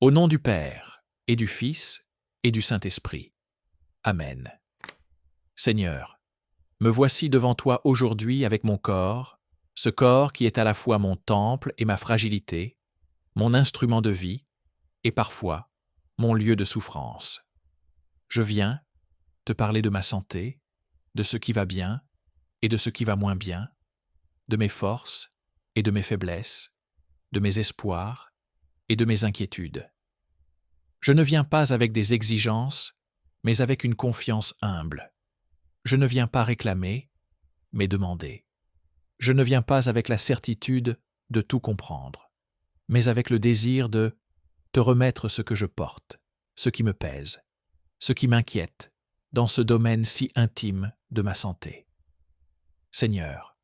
Au nom du Père, et du Fils, et du Saint-Esprit. Amen. Seigneur, me voici devant toi aujourd'hui avec mon corps, ce corps qui est à la fois mon temple et ma fragilité, mon instrument de vie, et parfois mon lieu de souffrance. Je viens te parler de ma santé, de ce qui va bien et de ce qui va moins bien, de mes forces et de mes faiblesses, de mes espoirs et de mes inquiétudes. Je ne viens pas avec des exigences, mais avec une confiance humble. Je ne viens pas réclamer, mais demander. Je ne viens pas avec la certitude de tout comprendre, mais avec le désir de te remettre ce que je porte, ce qui me pèse, ce qui m'inquiète dans ce domaine si intime de ma santé. Seigneur,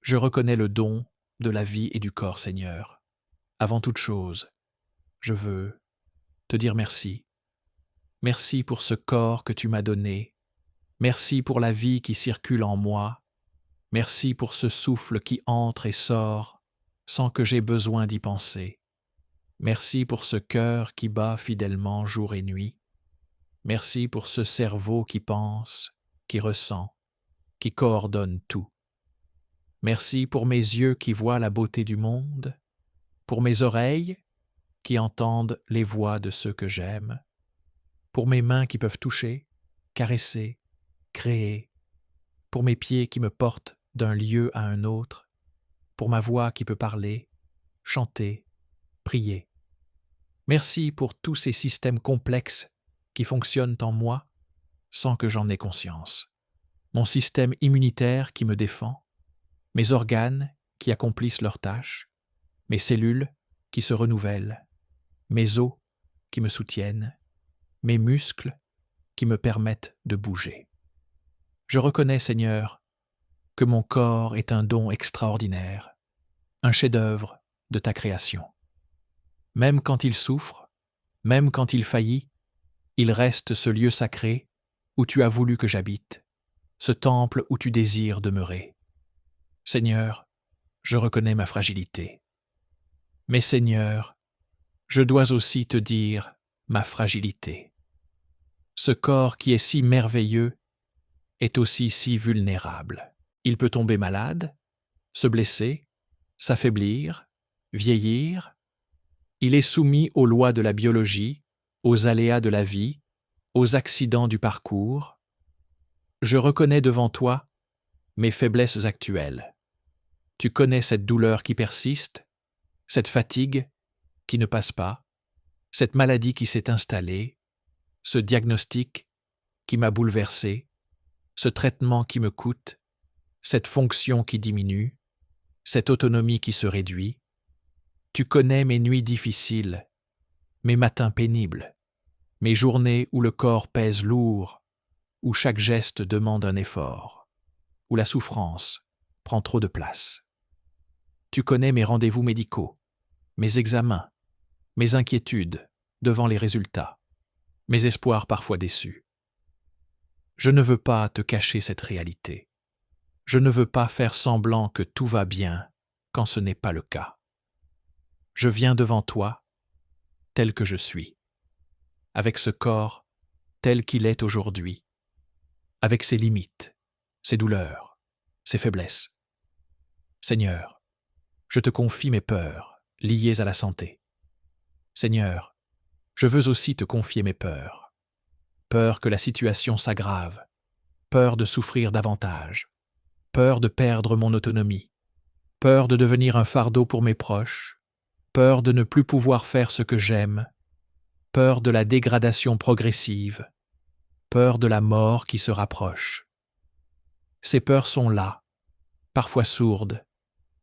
je reconnais le don de la vie et du corps, Seigneur. Avant toute chose, je veux te dire merci. Merci pour ce corps que tu m'as donné. Merci pour la vie qui circule en moi. Merci pour ce souffle qui entre et sort sans que j'aie besoin d'y penser. Merci pour ce cœur qui bat fidèlement jour et nuit. Merci pour ce cerveau qui pense, qui ressent, qui coordonne tout. Merci pour mes yeux qui voient la beauté du monde, pour mes oreilles qui entendent les voix de ceux que j'aime, pour mes mains qui peuvent toucher, caresser, créer, pour mes pieds qui me portent d'un lieu à un autre, pour ma voix qui peut parler, chanter, prier. Merci pour tous ces systèmes complexes qui fonctionnent en moi sans que j'en ai conscience. Mon système immunitaire qui me défend, mes organes qui accomplissent leurs tâches, mes cellules qui se renouvellent, mes os qui me soutiennent, mes muscles qui me permettent de bouger. Je reconnais, Seigneur, que mon corps est un don extraordinaire, un chef-d'œuvre de ta création. Même quand il souffre, même quand il faillit, il reste ce lieu sacré où tu as voulu que j'habite, ce temple où tu désires demeurer. Seigneur, je reconnais ma fragilité. Mais Seigneur, je dois aussi te dire ma fragilité. Ce corps qui est si merveilleux est aussi si vulnérable. Il peut tomber malade, se blesser, s'affaiblir, vieillir. Il est soumis aux lois de la biologie, aux aléas de la vie, aux accidents du parcours. Je reconnais devant toi mes faiblesses actuelles. Tu connais cette douleur qui persiste, cette fatigue qui ne passe pas, cette maladie qui s'est installée, ce diagnostic qui m'a bouleversé, ce traitement qui me coûte, cette fonction qui diminue, cette autonomie qui se réduit. Tu connais mes nuits difficiles, mes matins pénibles, mes journées où le corps pèse lourd, où chaque geste demande un effort, où la souffrance prend trop de place. Tu connais mes rendez-vous médicaux, mes examens, mes inquiétudes devant les résultats, mes espoirs parfois déçus. Je ne veux pas te cacher cette réalité. Je ne veux pas faire semblant que tout va bien quand ce n'est pas le cas. Je viens devant toi, tel que je suis, avec ce corps tel qu'il est aujourd'hui, avec ses limites, ses douleurs, ses faiblesses. Seigneur, je te confie mes peurs liées à la santé. Seigneur, je veux aussi te confier mes peurs. Peur que la situation s'aggrave, peur de souffrir davantage, peur de perdre mon autonomie, peur de devenir un fardeau pour mes proches, peur de ne plus pouvoir faire ce que j'aime, peur de la dégradation progressive, peur de la mort qui se rapproche. Ces peurs sont là, parfois sourdes,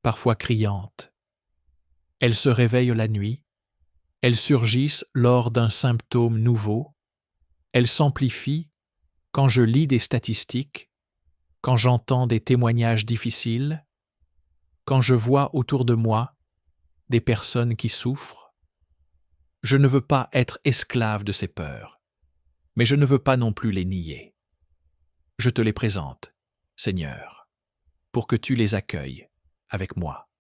parfois criantes. Elles se réveillent la nuit, elles surgissent lors d'un symptôme nouveau, elles s'amplifient quand je lis des statistiques, quand j'entends des témoignages difficiles, quand je vois autour de moi des personnes qui souffrent. Je ne veux pas être esclave de ces peurs, mais je ne veux pas non plus les nier. Je te les présente, Seigneur, pour que tu les accueilles avec moi,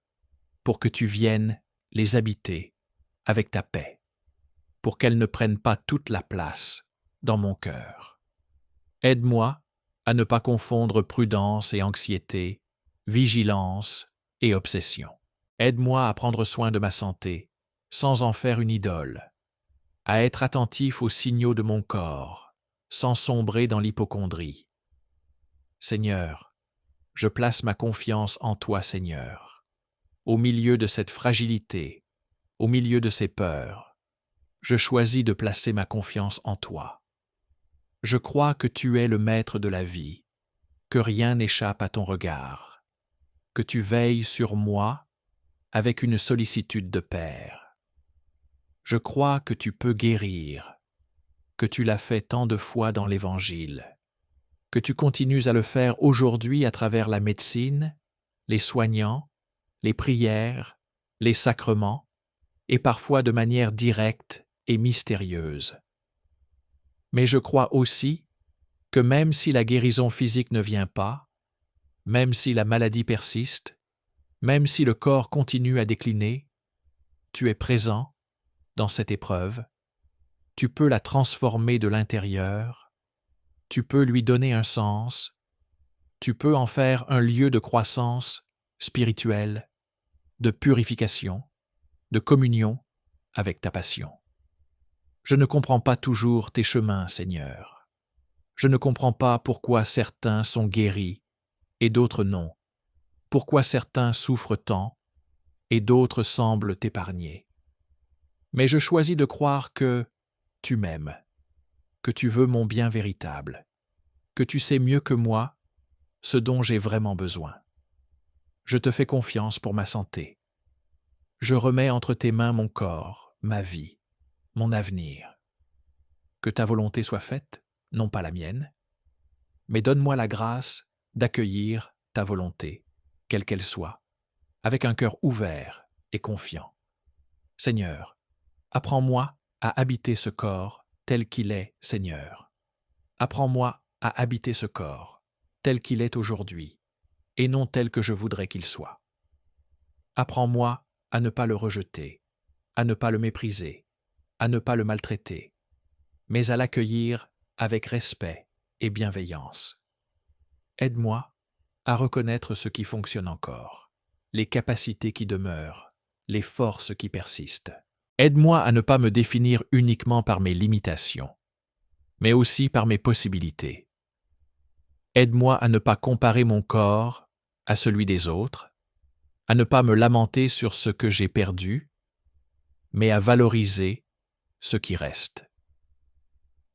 pour que tu viennes les habiter avec ta paix, pour qu'elles ne prennent pas toute la place dans mon cœur. Aide-moi à ne pas confondre prudence et anxiété, vigilance et obsession. Aide-moi à prendre soin de ma santé, sans en faire une idole, à être attentif aux signaux de mon corps, sans sombrer dans l'hypocondrie. Seigneur, je place ma confiance en toi, Seigneur. Au milieu de cette fragilité, au milieu de ces peurs, je choisis de placer ma confiance en toi. Je crois que tu es le maître de la vie, que rien n'échappe à ton regard, que tu veilles sur moi avec une sollicitude de père. Je crois que tu peux guérir, que tu l'as fait tant de fois dans l'Évangile, que tu continues à le faire aujourd'hui à travers la médecine, les soignants, les prières, les sacrements, et parfois de manière directe et mystérieuse. Mais je crois aussi que même si la guérison physique ne vient pas, même si la maladie persiste, même si le corps continue à décliner, tu es présent dans cette épreuve, tu peux la transformer de l'intérieur, tu peux lui donner un sens, tu peux en faire un lieu de croissance spirituelle, de purification, de communion avec ta passion. Je ne comprends pas toujours tes chemins, Seigneur. Je ne comprends pas pourquoi certains sont guéris et d'autres non, pourquoi certains souffrent tant et d'autres semblent épargnés. Mais je choisis de croire que tu m'aimes, que tu veux mon bien véritable, que tu sais mieux que moi ce dont j'ai vraiment besoin. Je te fais confiance pour ma santé. Je remets entre tes mains mon corps, ma vie, mon avenir. Que ta volonté soit faite, non pas la mienne, mais donne-moi la grâce d'accueillir ta volonté, quelle qu'elle soit, avec un cœur ouvert et confiant. Seigneur, apprends-moi à habiter ce corps tel qu'il est, Seigneur. Apprends-moi à habiter ce corps tel qu'il est aujourd'hui, et non tel que je voudrais qu'il soit. Apprends-moi à ne pas le rejeter, à ne pas le mépriser, à ne pas le maltraiter, mais à l'accueillir avec respect et bienveillance. Aide-moi à reconnaître ce qui fonctionne encore, les capacités qui demeurent, les forces qui persistent. Aide-moi à ne pas me définir uniquement par mes limitations, mais aussi par mes possibilités. Aide-moi à ne pas comparer mon corps à celui des autres, à ne pas me lamenter sur ce que j'ai perdu, mais à valoriser ce qui reste.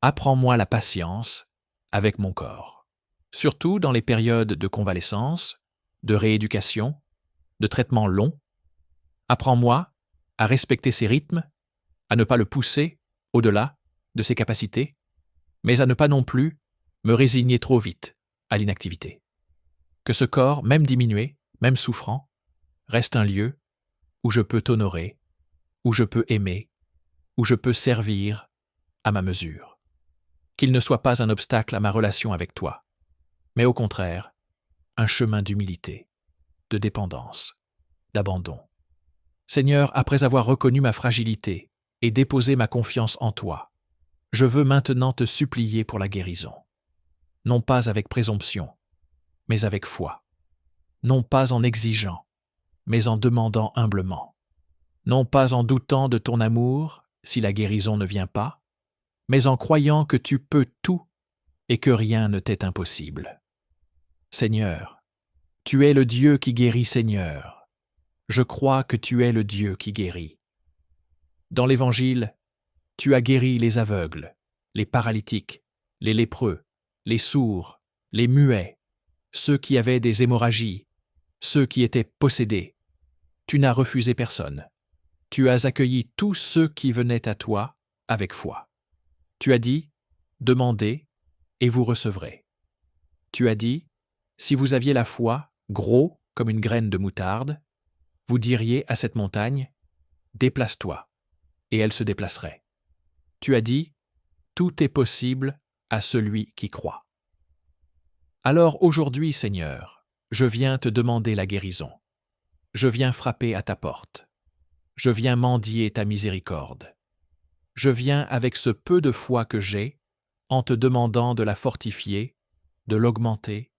Apprends-moi la patience avec mon corps, surtout dans les périodes de convalescence, de rééducation, de traitements longs. Apprends-moi à respecter ses rythmes, à ne pas le pousser au-delà de ses capacités, mais à ne pas non plus me résigner trop vite à l'inactivité. Que ce corps, même diminué, même souffrant, reste un lieu où je peux t'honorer, où je peux aimer, où je peux servir à ma mesure. Qu'il ne soit pas un obstacle à ma relation avec toi, mais au contraire, un chemin d'humilité, de dépendance, d'abandon. Seigneur, après avoir reconnu ma fragilité et déposé ma confiance en toi, je veux maintenant te supplier pour la guérison. Non pas avec présomption, mais avec foi. Non pas en exigeant, mais en demandant humblement. Non pas en doutant de ton amour si la guérison ne vient pas, mais en croyant que tu peux tout et que rien ne t'est impossible. Seigneur, tu es le Dieu qui guérit, Seigneur. Je crois que tu es le Dieu qui guérit. Dans l'Évangile, tu as guéri les aveugles, les paralytiques, les lépreux, les sourds, les muets, ceux qui avaient des hémorragies, ceux qui étaient possédés. Tu n'as refusé personne. Tu as accueilli tous ceux qui venaient à toi avec foi. Tu as dit, demandez et vous recevrez. Tu as dit, si vous aviez la foi, gros comme une graine de moutarde, vous diriez à cette montagne, déplace-toi, et elle se déplacerait. Tu as dit, tout est possible à celui qui croit. Alors aujourd'hui, Seigneur, je viens te demander la guérison. Je viens frapper à ta porte. Je viens mendier ta miséricorde. je viens avec ce peu de foi que j'ai, en te demandant de la fortifier, de l'augmenter,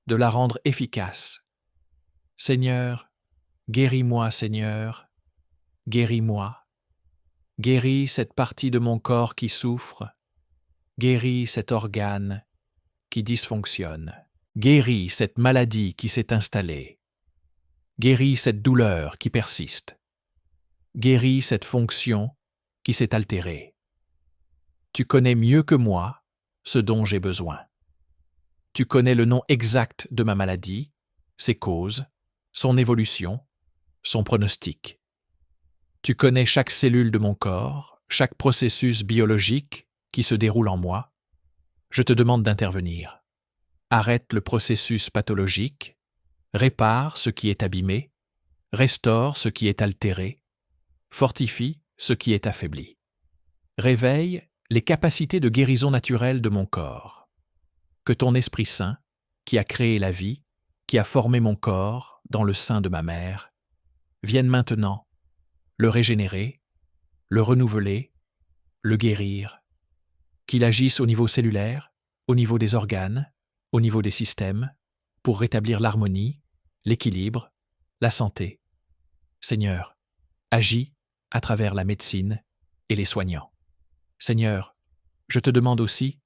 de la rendre efficace. Seigneur, guéris-moi, Seigneur, guéris-moi. Guéris cette partie de mon corps qui souffre, guéris cet organe qui dysfonctionne, guéris cette maladie qui s'est installée, guéris cette douleur qui persiste, guéris cette fonction qui s'est altérée. Tu connais mieux que moi ce dont j'ai besoin. Tu connais le nom exact de ma maladie, ses causes, son évolution, son pronostic. Tu connais chaque cellule de mon corps, chaque processus biologique qui se déroule en moi. Je te demande d'intervenir. Arrête le processus pathologique, répare ce qui est abîmé, restaure ce qui est altéré, fortifie ce qui est affaibli. Réveille les capacités de guérison naturelle de mon corps. Que ton Esprit Saint, qui a créé la vie, qui a formé mon corps dans le sein de ma mère, vienne maintenant le régénérer, le renouveler, le guérir, qu'il agisse au niveau cellulaire, au niveau des organes, au niveau des systèmes, pour rétablir l'harmonie, l'équilibre, la santé. Seigneur, agis à travers la médecine et les soignants. Seigneur, je te demande aussi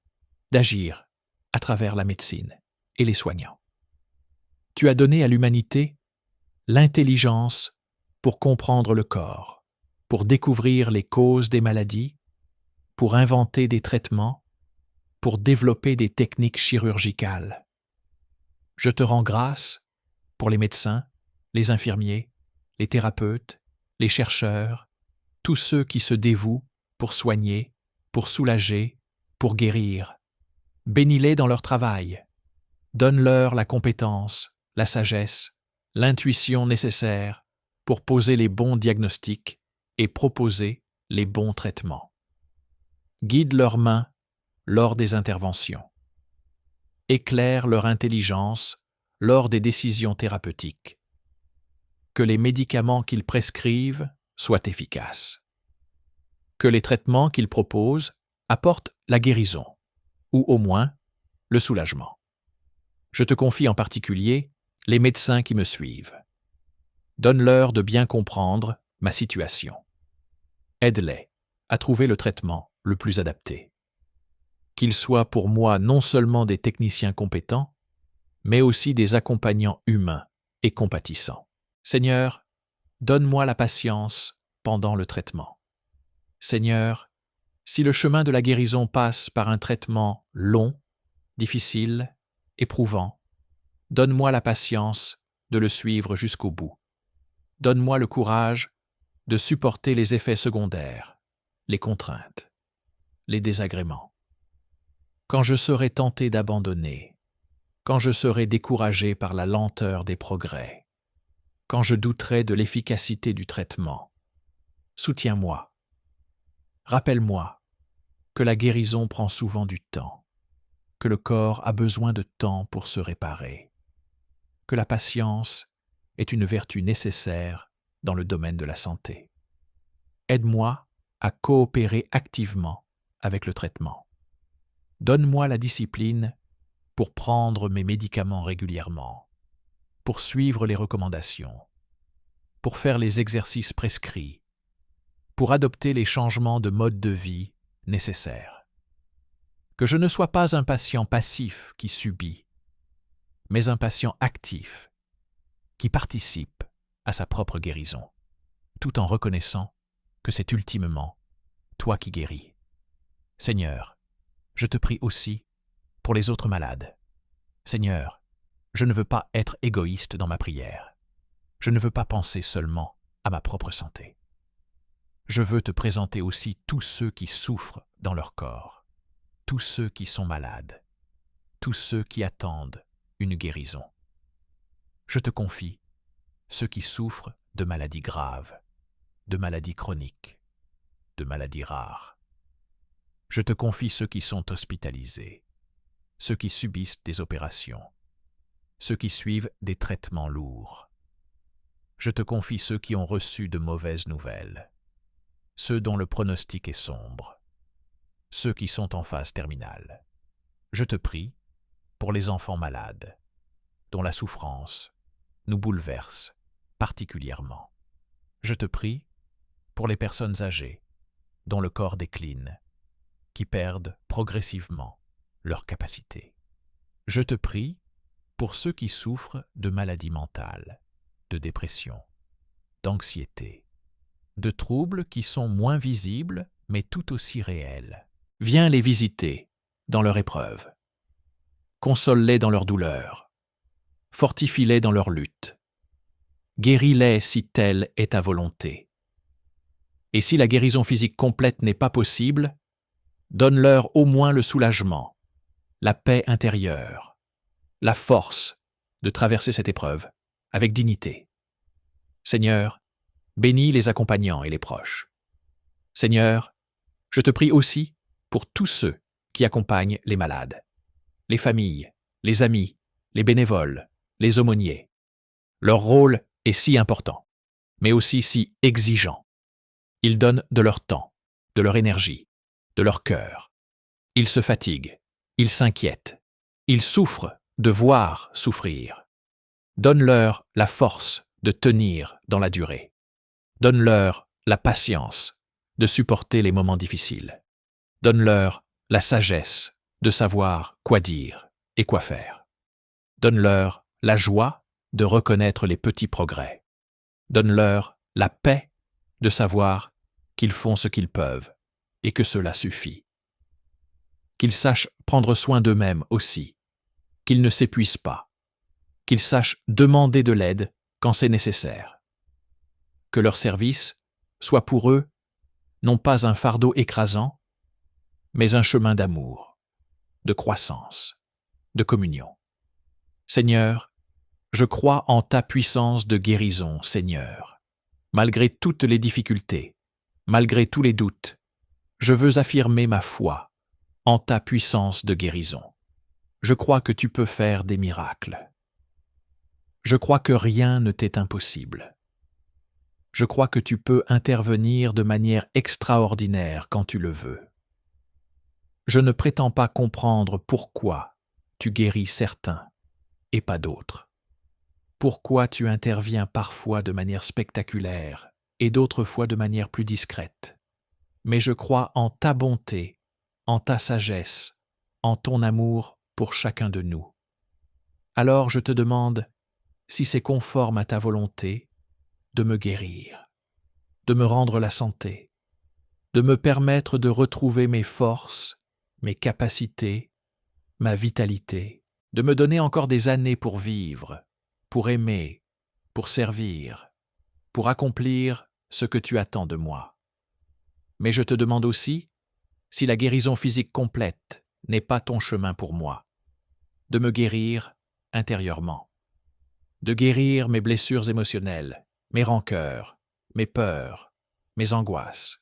d'agir à travers la médecine et les soignants. Tu as donné à l'humanité l'intelligence pour comprendre le corps, pour découvrir les causes des maladies, pour inventer des traitements, pour développer des techniques chirurgicales. Je te rends grâce pour les médecins, les infirmiers, les thérapeutes, les chercheurs, tous ceux qui se dévouent pour soigner, pour soulager, pour guérir. Bénis-les dans leur travail. Donne-leur la compétence, la sagesse, l'intuition nécessaire pour poser les bons diagnostics et proposer les bons traitements. Guide leurs mains lors des interventions. Éclaire leur intelligence lors des décisions thérapeutiques. Que les médicaments qu'ils prescrivent soient efficaces. Que les traitements qu'ils proposent apportent la guérison, ou au moins le soulagement. Je te confie en particulier les médecins qui me suivent. Donne-leur de bien comprendre ma situation. Aide-les à trouver le traitement le plus adapté. Qu'ils soient pour moi non seulement des techniciens compétents, mais aussi des accompagnants humains et compatissants. Seigneur, donne-moi la patience pendant le traitement. Seigneur, si le chemin de la guérison passe par un traitement long, difficile, éprouvant, donne-moi la patience de le suivre jusqu'au bout. Donne-moi le courage de supporter les effets secondaires, les contraintes, les désagréments. Quand je serai tenté d'abandonner, quand je serai découragé par la lenteur des progrès, quand je douterai de l'efficacité du traitement, soutiens-moi. Rappelle-moi que la guérison prend souvent du temps, que le corps a besoin de temps pour se réparer, que la patience est une vertu nécessaire dans le domaine de la santé. Aide-moi à coopérer activement avec le traitement. Donne-moi la discipline pour prendre mes médicaments régulièrement, pour suivre les recommandations, pour faire les exercices prescrits, pour adopter les changements de mode de vie nécessaires. Que je ne sois pas un patient passif qui subit, mais un patient actif qui participe à sa propre guérison, tout en reconnaissant que c'est ultimement toi qui guéris. Seigneur, je te prie aussi pour les autres malades. Seigneur, je ne veux pas être égoïste dans ma prière. Je ne veux pas penser seulement à ma propre santé. Je veux te présenter aussi tous ceux qui souffrent dans leur corps, tous ceux qui sont malades, tous ceux qui attendent une guérison. Je te confie ceux qui souffrent de maladies graves, de maladies chroniques, de maladies rares. Je te confie ceux qui sont hospitalisés, ceux qui subissent des opérations, ceux qui suivent des traitements lourds. Je te confie ceux qui ont reçu de mauvaises nouvelles, ceux dont le pronostic est sombre, ceux qui sont en phase terminale. Je te prie pour les enfants malades, dont la souffrance nous bouleverse particulièrement. Je te prie pour les personnes âgées, dont le corps décline, qui perdent progressivement leur capacité. Je te prie pour ceux qui souffrent de maladies mentales, de dépression, d'anxiété, de troubles qui sont moins visibles mais tout aussi réels. Viens les visiter dans leur épreuve. Console-les dans leur douleur. Fortifie-les dans leur lutte. Guéris-les si telle est ta volonté. Et si la guérison physique complète n'est pas possible, donne-leur au moins le soulagement, la paix intérieure, la force de traverser cette épreuve avec dignité. Seigneur, bénis les accompagnants et les proches. Seigneur, je te prie aussi pour tous ceux qui accompagnent les malades, les familles, les amis, les bénévoles, les aumôniers. Leur rôle est si important, mais aussi si exigeant. Ils donnent de leur temps, de leur énergie, de leur cœur. Ils se fatiguent, ils s'inquiètent, ils souffrent de voir souffrir. Donne-leur la force de tenir dans la durée. Donne-leur la patience de supporter les moments difficiles. Donne-leur la sagesse de savoir quoi dire et quoi faire. Donne-leur la joie de reconnaître les petits progrès. Donne-leur la paix de savoir qu'ils font ce qu'ils peuvent et que cela suffit. Qu'ils sachent prendre soin d'eux-mêmes aussi, qu'ils ne s'épuisent pas, qu'ils sachent demander de l'aide quand c'est nécessaire. Que leur service soit pour eux non pas un fardeau écrasant, mais un chemin d'amour, de croissance, de communion. Seigneur, je crois en ta puissance de guérison, Seigneur. Malgré toutes les difficultés, malgré tous les doutes, je veux affirmer ma foi en ta puissance de guérison. Je crois que tu peux faire des miracles. Je crois que rien ne t'est impossible. Je crois que tu peux intervenir de manière extraordinaire quand tu le veux. Je ne prétends pas comprendre pourquoi tu guéris certains et pas d'autres. Pourquoi tu interviens parfois de manière spectaculaire et d'autres fois de manière plus discrète. Mais je crois en ta bonté, en ta sagesse, en ton amour pour chacun de nous. Alors je te demande, si c'est conforme à ta volonté, de me guérir, de me rendre la santé, de me permettre de retrouver mes forces, mes capacités, ma vitalité, de me donner encore des années pour vivre, pour aimer, pour servir, pour accomplir ce que tu attends de moi. Mais je te demande aussi, si la guérison physique complète n'est pas ton chemin pour moi, de me guérir intérieurement, de guérir mes blessures émotionnelles, mes rancœurs, mes peurs, mes angoisses,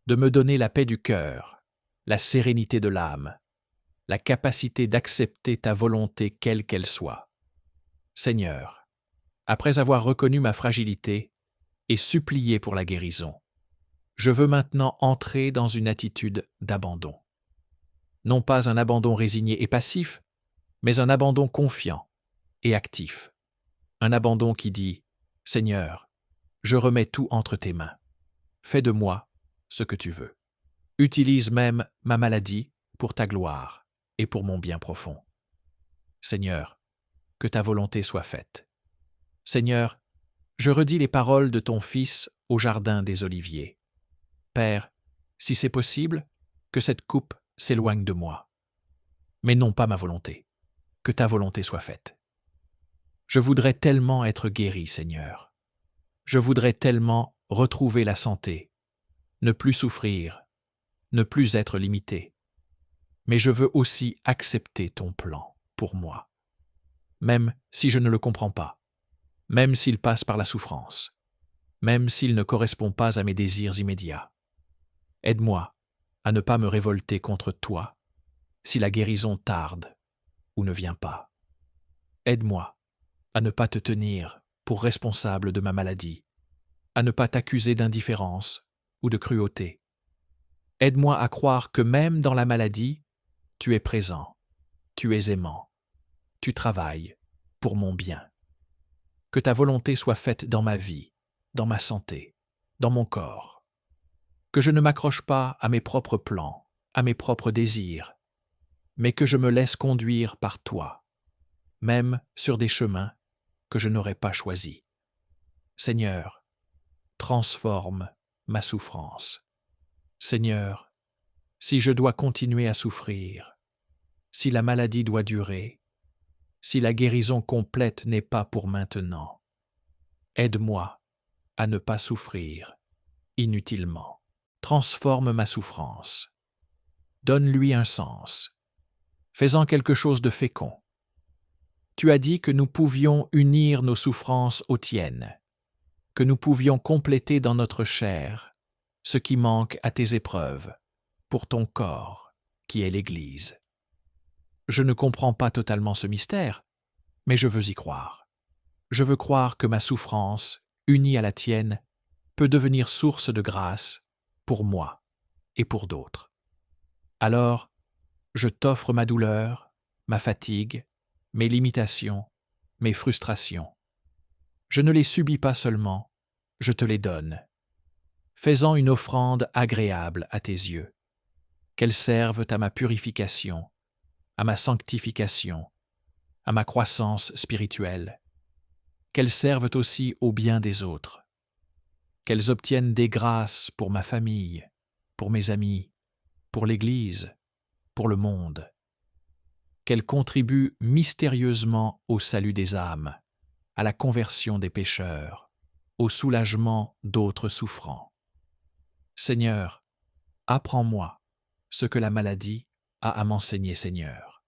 de me donner la paix du cœur, la sérénité de l'âme, la capacité d'accepter ta volonté quelle qu'elle soit. Seigneur, après avoir reconnu ma fragilité et supplié pour la guérison, je veux maintenant entrer dans une attitude d'abandon. Non pas un abandon résigné et passif, mais un abandon confiant et actif. Un abandon qui dit « Seigneur, je remets tout entre tes mains. Fais de moi ce que tu veux. Utilise même ma maladie pour ta gloire et pour mon bien profond. Seigneur, que ta volonté soit faite. Seigneur, je redis les paroles de ton Fils au jardin des Oliviers. Père, si c'est possible, que cette coupe s'éloigne de moi. Mais non pas ma volonté, que ta volonté soit faite. Je voudrais tellement être guéri, Seigneur. Je voudrais tellement retrouver la santé, ne plus souffrir, ne plus être limité. Mais je veux aussi accepter ton plan pour moi, même si je ne le comprends pas, même s'il passe par la souffrance, même s'il ne correspond pas à mes désirs immédiats. Aide-moi à ne pas me révolter contre toi si la guérison tarde ou ne vient pas. Aide-moi à ne pas te tenir pour responsable de ma maladie, à ne pas t'accuser d'indifférence ou de cruauté. Aide-moi à croire que même dans la maladie, tu es présent, tu es aimant, tu travailles pour mon bien. Que ta volonté soit faite dans ma vie, dans ma santé, dans mon corps. Que je ne m'accroche pas à mes propres plans, à mes propres désirs, mais que je me laisse conduire par toi, même sur des chemins que je n'aurais pas choisis. Seigneur, transforme ma souffrance. Seigneur, si je dois continuer à souffrir, si la maladie doit durer, si la guérison complète n'est pas pour maintenant, aide-moi à ne pas souffrir inutilement. Transforme ma souffrance. Donne-lui un sens. Fais-en quelque chose de fécond. Tu as dit que nous pouvions unir nos souffrances aux tiennes, que nous pouvions compléter dans notre chair ce qui manque à tes épreuves, pour ton corps, qui est l'Église. Je ne comprends pas totalement ce mystère, mais je veux y croire. Je veux croire que ma souffrance, unie à la tienne, peut devenir source de grâce pour moi et pour d'autres. Alors, je t'offre ma douleur, ma fatigue, mes limitations, mes frustrations. Je ne les subis pas seulement, je te les donne. Fais-en une offrande agréable à tes yeux, qu'elles servent à ma purification, à ma sanctification, à ma croissance spirituelle, qu'elles servent aussi au bien des autres, qu'elles obtiennent des grâces pour ma famille, pour mes amis, pour l'Église, pour le monde, qu'elles contribuent mystérieusement au salut des âmes, à la conversion des pécheurs, au soulagement d'autres souffrants. Seigneur, apprends-moi ce que la maladie a à m'enseigner, Seigneur.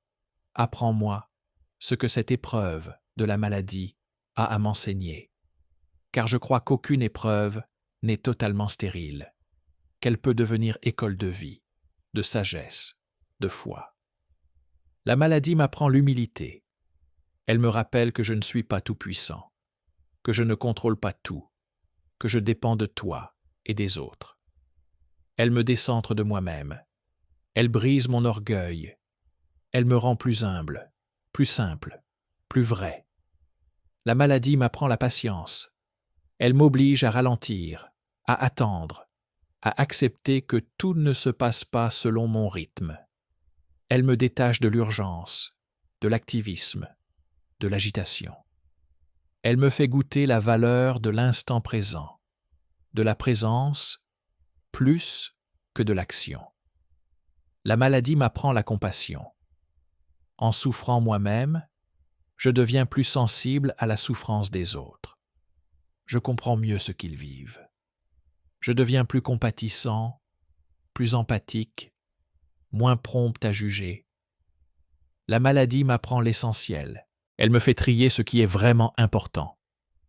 Apprends-moi ce que cette épreuve de la maladie a à m'enseigner, car je crois qu'aucune épreuve n'est totalement stérile, qu'elle peut devenir école de vie, de sagesse, de foi. La maladie m'apprend l'humilité. Elle me rappelle que je ne suis pas tout-puissant, que je ne contrôle pas tout, que je dépends de toi et des autres. Elle me décentre de moi-même. Elle brise mon orgueil. Elle me rend plus humble, plus simple, plus vrai. La maladie m'apprend la patience. Elle m'oblige à ralentir, à attendre, à accepter que tout ne se passe pas selon mon rythme. Elle me détache de l'urgence, de l'activisme, de l'agitation. Elle me fait goûter la valeur de l'instant présent, de la présence plus que de l'action. La maladie m'apprend la compassion. En souffrant moi-même, je deviens plus sensible à la souffrance des autres. Je comprends mieux ce qu'ils vivent. Je deviens plus compatissant, plus empathique, moins prompt à juger. La maladie m'apprend l'essentiel. Elle me fait trier ce qui est vraiment important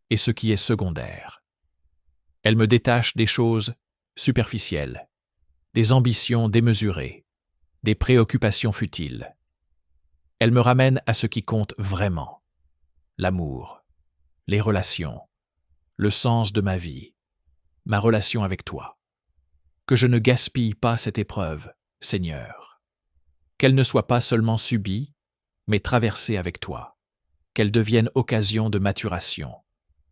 et ce qui est secondaire. Elle me détache des choses superficielles, des ambitions démesurées, des préoccupations futiles. Elle me ramène à ce qui compte vraiment, l'amour, les relations, le sens de ma vie, ma relation avec toi. Que je ne gaspille pas cette épreuve, Seigneur. Qu'elle ne soit pas seulement subie, mais traversée avec toi. Qu'elle devienne occasion de maturation,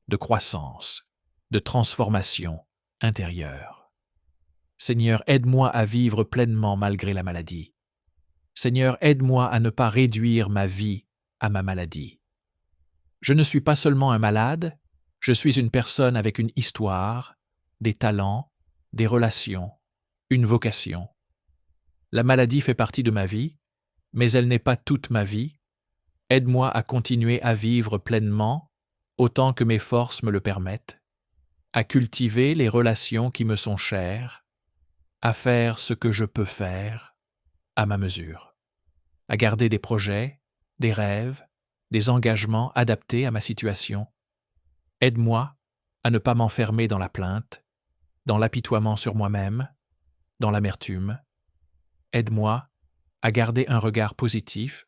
de croissance, de transformation intérieure. Seigneur, aide-moi à vivre pleinement malgré la maladie. Seigneur, aide-moi à ne pas réduire ma vie à ma maladie. Je ne suis pas seulement un malade, je suis une personne avec une histoire, des talents, des relations, une vocation. La maladie fait partie de ma vie, mais elle n'est pas toute ma vie. Aide-moi à continuer à vivre pleinement, autant que mes forces me le permettent, à cultiver les relations qui me sont chères, à faire ce que je peux faire à ma mesure, à garder des projets, des rêves, des engagements adaptés à ma situation. Aide-moi à ne pas m'enfermer dans la plainte, dans l'apitoiement sur moi-même, dans l'amertume. Aide-moi à garder un regard positif,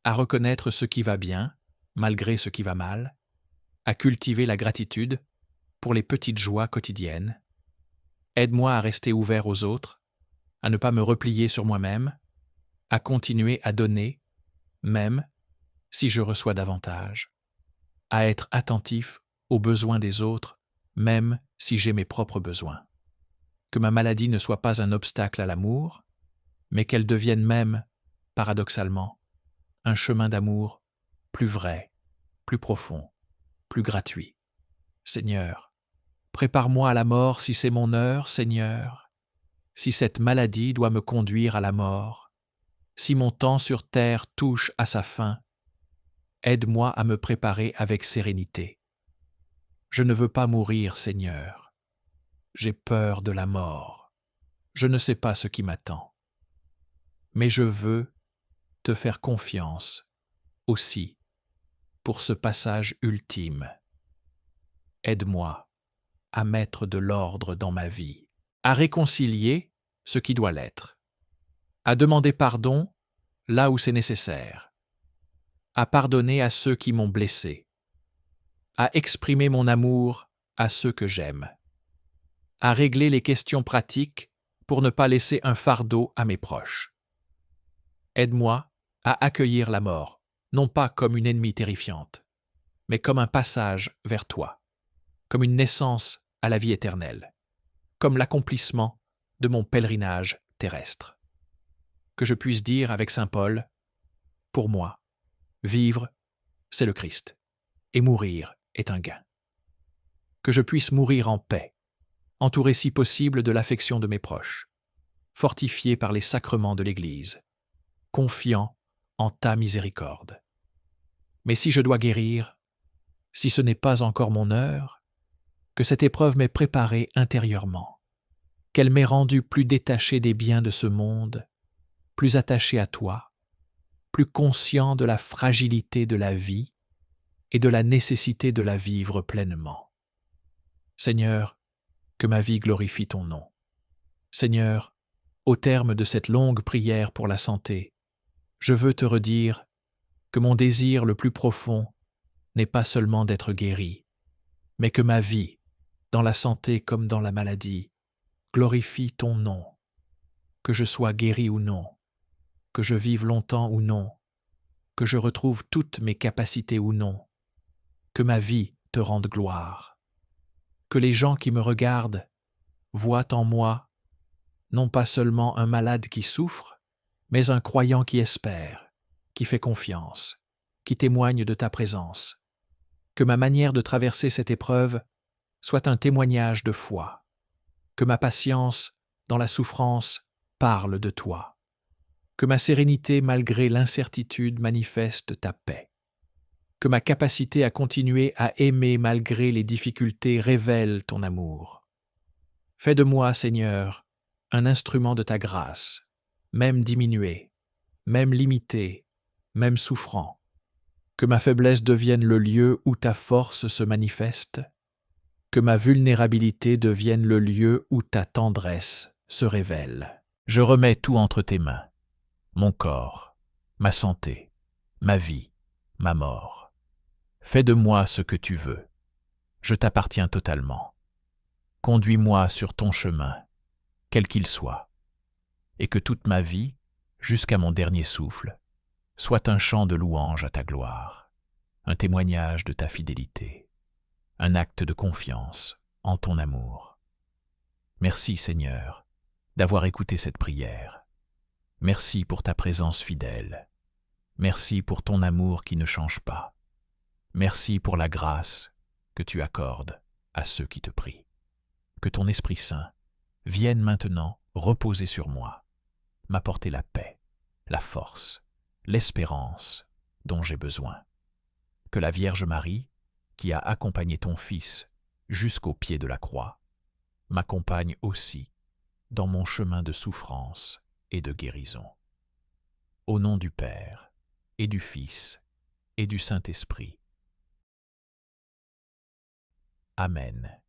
à reconnaître ce qui va bien, malgré ce qui va mal, à cultiver la gratitude pour les petites joies quotidiennes. Aide-moi à rester ouvert aux autres, à ne pas me replier sur moi-même, à continuer à donner, même si je reçois davantage, à être attentif aux besoins des autres, même si j'ai mes propres besoins. Que ma maladie ne soit pas un obstacle à l'amour, mais qu'elle devienne même, paradoxalement, un chemin d'amour plus vrai, plus profond, plus gratuit. Seigneur, prépare-moi à la mort si c'est mon heure, Seigneur, si cette maladie doit me conduire à la mort, si mon temps sur terre touche à sa fin, aide-moi à me préparer avec sérénité. Je ne veux pas mourir, Seigneur. J'ai peur de la mort. Je ne sais pas ce qui m'attend. Mais je veux te faire confiance aussi pour ce passage ultime. Aide-moi à mettre de l'ordre dans ma vie, à réconcilier ce qui doit l'être, à demander pardon là où c'est nécessaire, à pardonner à ceux qui m'ont blessé, à exprimer mon amour à ceux que j'aime, à régler les questions pratiques pour ne pas laisser un fardeau à mes proches. Aide-moi à accueillir la mort, non pas comme une ennemie terrifiante, mais comme un passage vers toi, comme une naissance à la vie éternelle, comme l'accomplissement de mon pèlerinage terrestre. Que je puisse dire avec saint Paul, pour moi, vivre, c'est le Christ, et mourir est un gain. Que je puisse mourir en paix, entouré si possible de l'affection de mes proches, fortifié par les sacrements de l'Église, confiant en ta miséricorde. Mais si je dois guérir, si ce n'est pas encore mon heure, que cette épreuve m'ait préparé intérieurement, qu'elle m'ait rendu plus détaché des biens de ce monde, plus attaché à toi, plus conscient de la fragilité de la vie et de la nécessité de la vivre pleinement. Seigneur, que ma vie glorifie ton nom. Seigneur, au terme de cette longue prière pour la santé, je veux te redire que mon désir le plus profond n'est pas seulement d'être guéri, mais que ma vie, dans la santé comme dans la maladie, glorifie ton nom, que je sois guéri ou non, que je vive longtemps ou non, que je retrouve toutes mes capacités ou non, que ma vie te rende gloire, que les gens qui me regardent voient en moi non pas seulement un malade qui souffre, mais un croyant qui espère, qui fait confiance, qui témoigne de ta présence, que ma manière de traverser cette épreuve soit un témoignage de foi, que ma patience dans la souffrance parle de toi, que ma sérénité malgré l'incertitude manifeste ta paix, que ma capacité à continuer à aimer malgré les difficultés révèle ton amour. Fais de moi, Seigneur, un instrument de ta grâce, même diminué, même limité, même souffrant, que ma faiblesse devienne le lieu où ta force se manifeste, que ma vulnérabilité devienne le lieu où ta tendresse se révèle. Je remets tout entre tes mains, mon corps, ma santé, ma vie, ma mort. Fais de moi ce que tu veux. Je t'appartiens totalement. Conduis-moi sur ton chemin, quel qu'il soit, et que toute ma vie, jusqu'à mon dernier souffle, soit un chant de louange à ta gloire, un témoignage de ta fidélité, un acte de confiance en ton amour. Merci, Seigneur, d'avoir écouté cette prière. Merci pour ta présence fidèle. Merci pour ton amour qui ne change pas. Merci pour la grâce que tu accordes à ceux qui te prient. Que ton Esprit Saint vienne maintenant reposer sur moi, m'apporter la paix, la force, l'espérance dont j'ai besoin. Que la Vierge Marie, qui a accompagné ton Fils jusqu'au pied de la croix, m'accompagne aussi dans mon chemin de souffrance et de guérison. Au nom du Père, et du Fils, et du Saint-Esprit. Amen.